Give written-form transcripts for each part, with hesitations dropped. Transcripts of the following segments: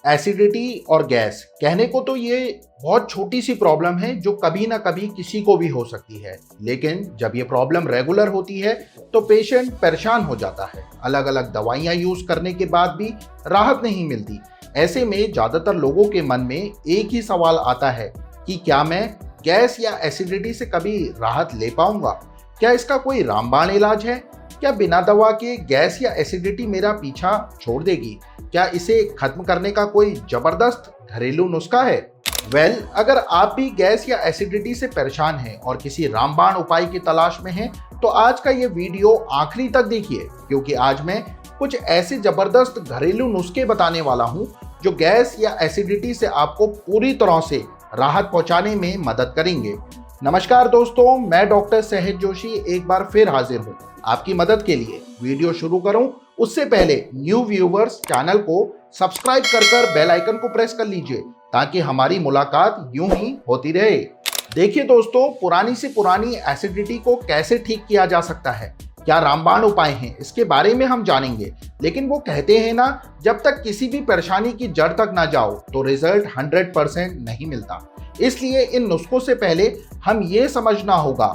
Acidity और gas, कहने को तो ये बहुत छोटी सी प्रॉब्लम है जो कभी ना कभी किसी को भी हो सकती है, लेकिन जब ये प्रॉब्लम रेगुलर होती है तो पेशेंट परेशान हो जाता है। अलग अलग दवाइयां यूज करने के बाद भी राहत नहीं मिलती। ऐसे में ज्यादातर लोगों के मन में एक ही सवाल आता है कि क्या मैं गैस या एसिडिटी से कभी राहत ले पाऊंगा? क्या इसका कोई रामबाण इलाज है? क्या बिना दवा के गैस या एसिडिटी मेरा पीछा छोड़ देगी? क्या इसे खत्म करने का कोई जबरदस्त घरेलू नुस्खा है? अगर आप भी गैस या एसिडिटी से परेशान हैं और किसी रामबाण उपाय की तलाश में हैं, तो आज का ये वीडियो आखिरी तक देखिए, क्योंकि आज मैं कुछ ऐसे जबरदस्त घरेलू नुस्खे बताने वाला हूं जो गैस या एसिडिटी से आपको पूरी तरह से राहत पहुंचाने में मदद करेंगे। नमस्कार दोस्तों, मैं डॉक्टर सहज जोशी एक बार फिर हाजिर हूं आपकी मदद के लिए। वीडियो शुरू करूं उससे पहले न्यू व्यूवर्स चैनल को सब्सक्राइब कर बेल आइकन को प्रेस कर लीजिए ताकि हमारी मुलाकात यूं ही होती रहे। देखिए दोस्तों, पुरानी से पुरानी एसिडिटी को कैसे ठीक किया जा सकता है, क्या रामबाण उपाय हैं, इसके बारे में हम जानेंगे। लेकिन वो कहते हैं ना, जब तक किसी भी परेशानी की जड़ तक ना जाओ तो रिजल्ट 100% नहीं मिलता। इसलिए इन नुस्खों से पहले हम ये समझना होगा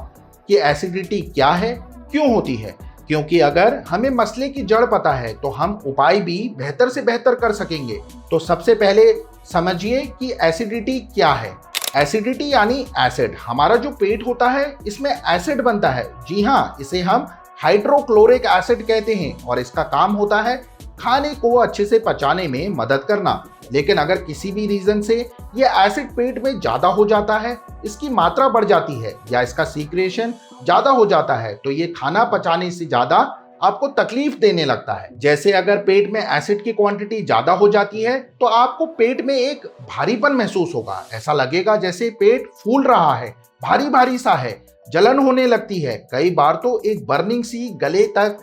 कि एसिडिटी क्या है, क्यों होती है, क्योंकि अगर हमें मसले की जड़ पता है तो हम उपाय भी बेहतर से बेहतर कर सकेंगे। तो सबसे पहले समझिए कि एसिडिटी क्या है। एसिडिटी यानी एसिड। हमारा जो पेट होता है इसमें एसिड बनता है। जी हाँ, इसे हम हाइड्रोक्लोरिक एसिड कहते हैं और इसका काम होता है खाने को अच्छे से पचाने में मदद करना। लेकिन अगर किसी भी रीजन से ये एसिड पेट में ज्यादा हो जाता है, इसकी मात्रा बढ़ जाती है या इसका सीक्रेशन ज्यादा हो जाता है, तो ये खाना पचाने से ज्यादा आपको तकलीफ देने लगता है। जैसे अगर पेट में एसिड की क्वांटिटी ज्यादा हो जाती है तो आपको पेट में एक भारीपन महसूस होगा। ऐसा लगेगा जैसे पेट फूल रहा है, भारी भारी सा है, जलन होने लगती है। कई बार तो एक बर्निंग सी गले तक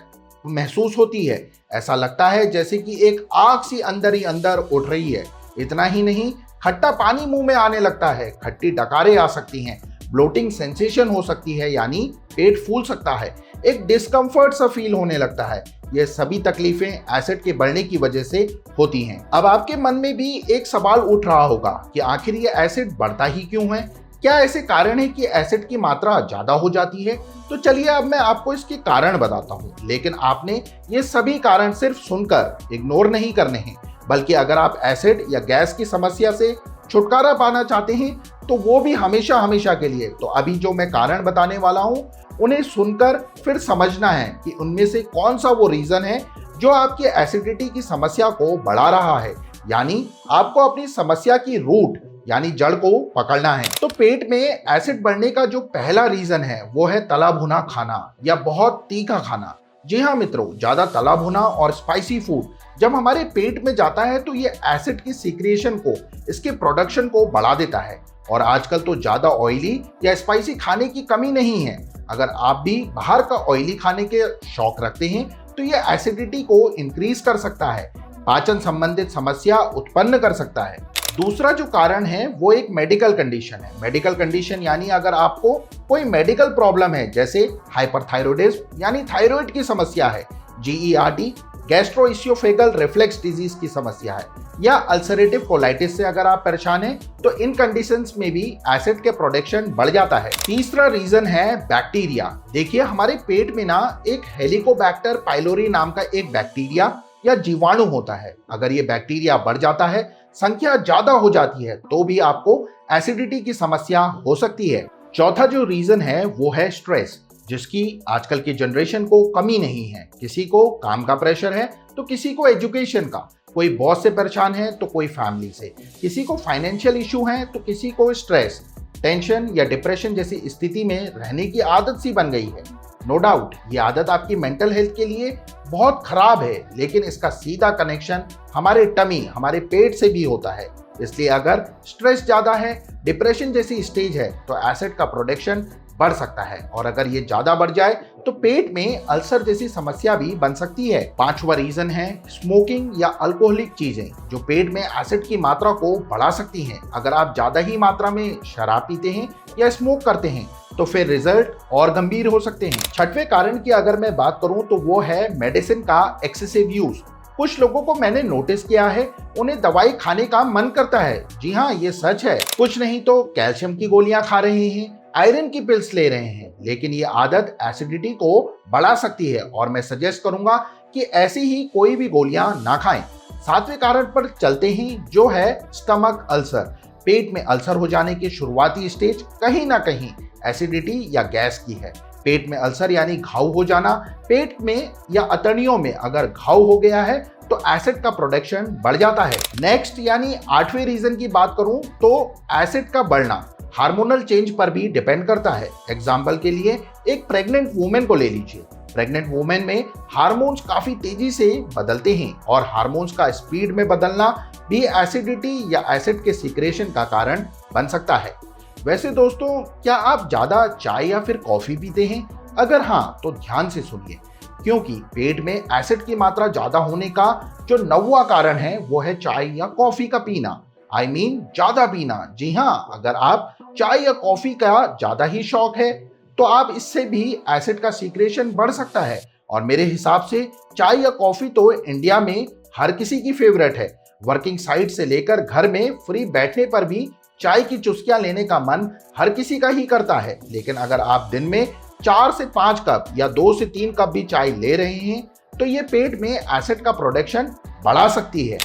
महसूस होती है। ऐसा लगता है जैसे कि एक आग सी अंदर ही अंदर उठ रही है। इतना ही नहीं, खट्टा पानी मुंह में आने लगता है, खट्टी डकारें आ सकती हैं, ब्लोटिंग सेंसेशन हो सकती है यानी पेट फूल सकता है, एक डिस्कम्फर्ट सा फील होने लगता है। ये सभी तकलीफें एसिड के बढ़ने की वजह से होती हैं। अब आपके मन में भी एक सवाल उठ रहा होगा कि आखिर ये एसिड बढ़ता ही क्यों है? क्या ऐसे कारण है कि एसिड की मात्रा ज्यादा हो जाती है? तो चलिए अब मैं आपको इसके कारण बताता हूँ। लेकिन आपने ये सभी कारण सिर्फ सुनकर इग्नोर नहीं करने हैं, बल्कि अगर आप एसिड या गैस की समस्या से छुटकारा पाना चाहते हैं तो वो भी हमेशा हमेशा के लिए, तो अभी जो मैं कारण बताने वाला हूँ उन्हें सुनकर फिर समझना है कि उनमें से कौन सा वो रीजन है जो आपकी एसिडिटी की समस्या को बढ़ा रहा है। यानी आपको अपनी समस्या की रूट यानी जड़ को पकड़ना है। तो पेट में एसिड बढ़ने का जो पहला रीजन है वो है तला भुना खाना या बहुत तीखा खाना। जी हाँ मित्रों, ज्यादा तला भुना और स्पाइसी फूड जब हमारे पेट में जाता है तो ये एसिड की सीक्रेशन को, इसके प्रोडक्शन को बढ़ा देता है। और आजकल तो ज्यादा ऑयली या स्पाइसी खाने की कमी नहीं है। अगर आप भी बाहर का ऑयली खाने के शौक रखते हैं तो ये एसिडिटी को इंक्रीज कर सकता है, पाचन संबंधित समस्या उत्पन्न कर सकता है। दूसरा जो कारण है वो एक मेडिकल कंडीशन है। मेडिकल कंडीशन यानी अगर आपको कोई मेडिकल प्रॉब्लम है, जैसे हाइपरथायरॉयडिज्म यानी थायराइड की समस्या है, GERD गैस्ट्रोइसोफेगल रिफ्लेक्स डिजीज की समस्या है, या अल्सरेटिव कोलाइटिस से अगर आप परेशान हैं, तो इन कंडीशंस में भी एसिड के प्रोडक्शन बढ़ जाता है। तीसरा रीजन है बैक्टीरिया। देखिए, हमारे पेट में ना एक हेलिकोबैक्टर पाइलोरी नाम का एक बैक्टीरिया या जीवाणु होता है। अगर ये बैक्टीरिया बढ़ जाता है, संख्या ज्यादा हो जाती है, तो भी आपको एसिडिटी की समस्या हो सकती है। चौथा जो रीजन है वो है स्ट्रेस, जिसकी आजकल की जनरेशन को कमी नहीं है। किसी को काम का प्रेशर है तो किसी को एजुकेशन का, कोई बॉस से परेशान है तो कोई फैमिली से, किसी को फाइनेंशियल इशू है तो किसी को स्ट्रेस, टेंशन या डिप्रेशन जैसी स्थिति में रहने की आदत सी बन गई है। नो डाउट ये आदत आपकी मेंटल हेल्थ के लिए बहुत खराब है, लेकिन इसका सीधा कनेक्शन हमारे टमी, हमारे पेट से भी होता है। इसलिए अगर स्ट्रेस ज्यादा है, डिप्रेशन जैसी स्टेज है, तो एसिड का प्रोडक्शन बढ़ सकता है। और अगर ये ज्यादा बढ़ जाए तो पेट में अल्सर जैसी समस्या भी बन सकती है। पांचवा रीजन है स्मोकिंग या अल्कोहलिक चीजें, जो पेट में एसिड की मात्रा को बढ़ा सकती हैं। अगर आप ज्यादा ही मात्रा में शराब पीते हैं या स्मोक करते हैं तो फिर रिजल्ट और गंभीर हो सकते हैं। छठवें कारण की अगर मैं बात करूं तो वो है मेडिसिन का एक्सेसिव यूज। कुछ लोगों को मैंने नोटिस किया है, उन्हें दवाई खाने का मन करता है। जी हाँ, ये सच है। कुछ नहीं तो कैल्शियम की गोलियां खा रहे हैं, आयरन की पिल्स ले रहे हैं, लेकिन ये आदत एसिडिटी को बढ़ा सकती है और मैं सजेस्ट करूंगा कि ऐसी ही कोई भी गोलियां ना खाएं। सातवें कारण पर चलते हैं, जो है स्टमक अल्सर। पेट में अल्सर हो जाने की शुरुआती स्टेज कहीं ना कहीं एसिडिटी या गैस की है। पेट में अल्सर यानी घाव हो जाना। पेट में या अतड़ियों में अगर घाव हो गया है तो एसिड का प्रोडक्शन बढ़ जाता है। नेक्स्ट यानी आठवें रीजन की बात करूं तो एसिड का बढ़ना हार्मोनल चेंज पर भी डिपेंड करता है। एग्जाम्पल के लिए एक प्रेग्नेंट वुमेन को ले लीजिए। प्रेग्नेंट वुमेन में हार्मोन्स काफी तेजी से बदलते हैं और हार्मोन्स का स्पीड में बदलना भी एसिडिटी या एसिड के सीक्रेशन का कारण बन सकता है। वैसे दोस्तों, क्या आप ज्यादा चाय या फिर कॉफी पीते हैं? अगर हाँ तो ध्यान से सुनिए, क्योंकि पेट में एसिड की मात्रा ज्यादा होने का जो 9वां कारण है वो है चाय या कॉफी का पीना। आई मीन ज्यादा पीना। जी हाँ, अगर आप चाय या कॉफी का ज्यादा ही शौक है तो आप इससे भी एसिड का सीक्रेशन बढ़ सकता है। और मेरे हिसाब से चाय या कॉफी तो इंडिया में हर किसी की फेवरेट है। वर्किंग साइड से लेकर घर में फ्री बैठने पर भी चाय की चुस्कियां लेने का मन हर किसी का ही करता है। लेकिन अगर आप दिन में 4 से 5 कप या 2 से 3 कप भी चाय ले रहे हैं तो ये पेट में एसिड का प्रोडक्शन बढ़ा सकती है।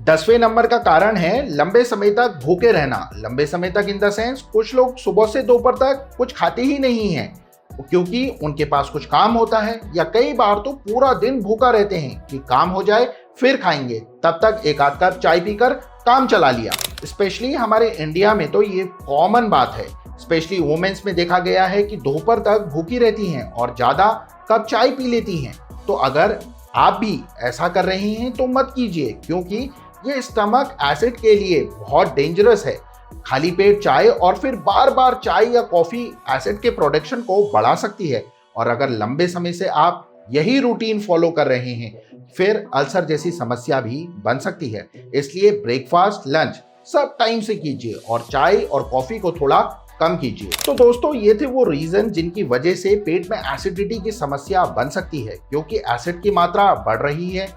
10वें नंबर का कारण है लंबे समय तक भूखे रहना। लंबे समय तक इन द सेंस, कुछ लोग सुबह से दोपहर तक कुछ खाते ही नहीं हैं क्योंकि उनके पास कुछ काम होता है, या कई बार तो पूरा दिन भूखा रहते हैं कि काम हो जाए फिर खाएंगे, तब तक एक आध कप चाय पीकर काम चला लिया। स्पेशली हमारे इंडिया में तो ये कॉमन बात है। स्पेशली वुमेन्स में देखा गया है कि दोपहर तक भूखी रहती हैं और ज्यादा कप चाय पी लेती हैं। तो अगर आप भी ऐसा कर रहे हैं तो मत कीजिए, क्योंकि ये स्टमक एसिड के लिए बहुत डेंजरस है। खाली पेट चाय और फिर बार बार चाय या कॉफी एसिड के प्रोडक्शन को बढ़ा सकती है। और अगर लंबे समय से आप यही रूटीन फॉलो कर रहे हैं फिर अल्सर जैसी समस्या भी बन सकती है। इसलिए ब्रेकफास्ट, लंच सब टाइम से कीजिए और चाय और कॉफी को थोड़ा कम कीजिए। तो दोस्तों, ये थे वो रीजन जिनकी वजह से पेट में एसिडिटी की समस्या बन सकती है, क्योंकि एसिड की मात्रा बढ़ रही है।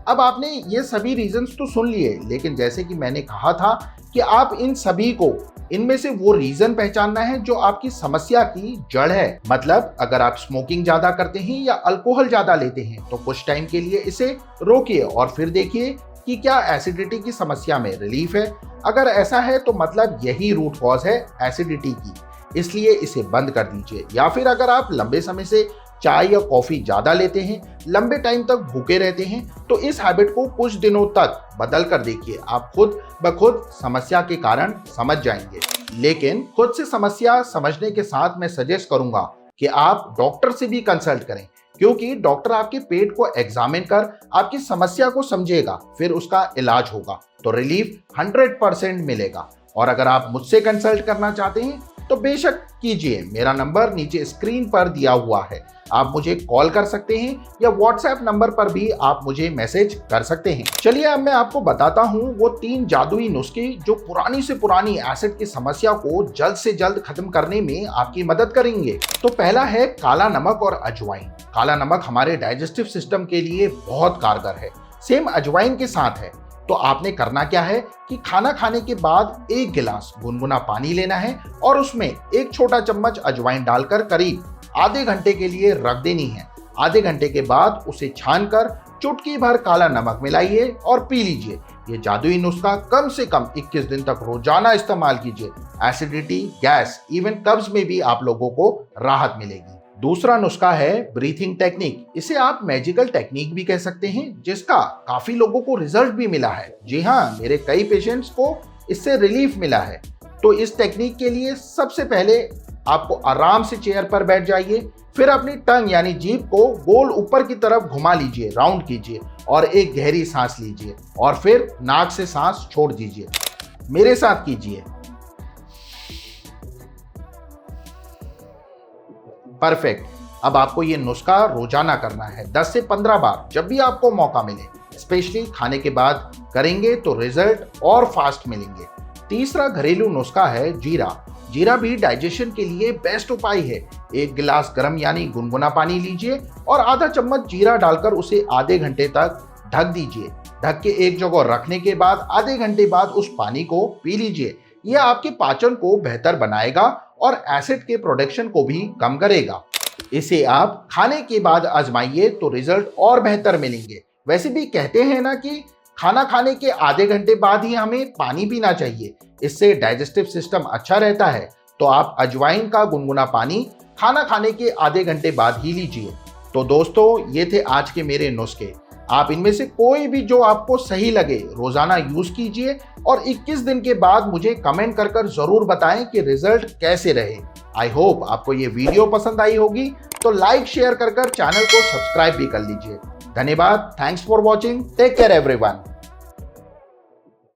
अब आपने ये सभी रीजंस तो सुन लिए, लेकिन जैसे कि मैंने कहा था कि आप इन सभी को, इनमें से वो रीजन पहचानना है जो आपकी समस्या की जड़ है। मतलब अगर आप स्मोकिंग ज्यादा करते हैं या अल्कोहल ज्यादा लेते हैं तो कुछ टाइम के लिए इसे रोकिए और फिर देखिए कि क्या एसिडिटी की समस्या में रिलीफ है। अगर ऐसा है तो मतलब यही रूट कॉज है एसिडिटी की, इसलिए इसे बंद कर दीजिए। या फिर अगर आप लंबे समय से चाय या कॉफी ज्यादा लेते हैं, लंबे टाइम तक भूखे रहते हैं, तो इस हैबिट को कुछ दिनों तक बदल कर देखिए। आप खुद ब खुद समस्या के कारण समझ जाएंगे। लेकिन खुद से समस्या समझने के साथ मैं सजेस्ट करूंगा कि आप डॉक्टर से भी कंसल्ट करें, क्योंकि डॉक्टर आपके पेट को एग्जामिन कर आपकी समस्या को समझेगा, फिर उसका इलाज होगा तो रिलीफ 100% मिलेगा। और अगर आप मुझसे कंसल्ट करना चाहते हैं तो बेशक कीजिए। मेरा नंबर नीचे स्क्रीन पर दिया हुआ है, आप मुझे कॉल कर सकते हैं या व्हाट्सएप नंबर पर भी आप मुझे मैसेज कर सकते हैं। चलिए अब मैं आपको बताता हूं वो 3 जादुई नुस्खे जो पुरानी से पुरानी एसिड की समस्या को जल्द से जल्द खत्म करने में आपकी मदद करेंगे। तो पहला है काला नमक और अजवाइन। काला नमक हमारे डाइजेस्टिव सिस्टम के लिए बहुत कारगर है, सेम अजवाइन के साथ है। तो आपने करना क्या है कि खाना खाने के बाद 1 गिलास गुनगुना पानी लेना है और उसमें 1 छोटा चम्मच अजवाइन डालकर करीब आधे घंटे के लिए रख देनी है। आधे घंटे के बाद उसे छानकर चुटकी भर काला नमक मिलाइए और पी लीजिए। ये जादुई नुस्खा कम से कम 21 दिन तक रोजाना इस्तेमाल कीजिए। एसिडिटी, गैस, इवन कब्ज में भी आप लोगों को राहत मिलेगी। दूसरा नुस्खा है ब्रीथिंग टेक्निक। इसे आप मैजिकल टेक्निक भी कह सकते हैं, जिसका काफी लोगों को रिजल्ट भी मिला है। जी हाँ, मेरे कई पेशेंट्स को इससे रिलीफ मिला है। तो इस टेक्निक के लिए सबसे पहले आपको आराम से चेयर पर बैठ जाइए, फिर अपनी टंग यानी जीभ को गोल ऊपर की तरफ घुमा लीजिए, राउंड कीजिए और एक गहरी सांस लीजिए और फिर नाक से सांस छोड़ दीजिए। मेरे साथ कीजिए। परफेक्ट। अब आपको ये नुस्खा रोजाना करना है 10 से 15 बार, जब भी आपको मौका मिले। स्पेशली खाने के बाद करेंगे तो रिजल्ट और फास्ट मिलेंगे। तीसरा घरेलू नुस्खा है जीरा। जीरा भी डाइजेशन के लिए बेस्ट उपाय है। 1 गिलास गर्म यानी गुनगुना पानी लीजिए और आधा चम्मच जीरा डालकर उसे आधे घंटे तक ढक दीजिए। ढक के एक जगह रखने के बाद आधे घंटे बाद उस पानी को पी लीजिए। यह आपके पाचन को बेहतर बनाएगा और एसिड के प्रोडक्शन को भी कम करेगा। इसे आप खाने के बाद आजमाइए तो रिजल्ट और बेहतर मिलेंगे। वैसे भी कहते हैं ना कि खाना खाने के आधे घंटे बाद ही हमें पानी पीना चाहिए, इससे डाइजेस्टिव सिस्टम अच्छा रहता है। तो आप अजवाइन का गुनगुना पानी खाना खाने के आधे घंटे बाद ही लीजिए। तो दोस्तों, ये थे आज के मेरे नुस्खे। आप इनमें से कोई भी जो आपको सही लगे रोजाना यूज कीजिए और 21 दिन के बाद मुझे कमेंट कर कर जरूर बताएं कि रिजल्ट कैसे रहे। आई होप आपको ये वीडियो पसंद आई होगी, तो लाइक शेयर कर चैनल को सब्सक्राइब भी कर लीजिए। धन्यवाद। Thanks for watching. Take care everyone.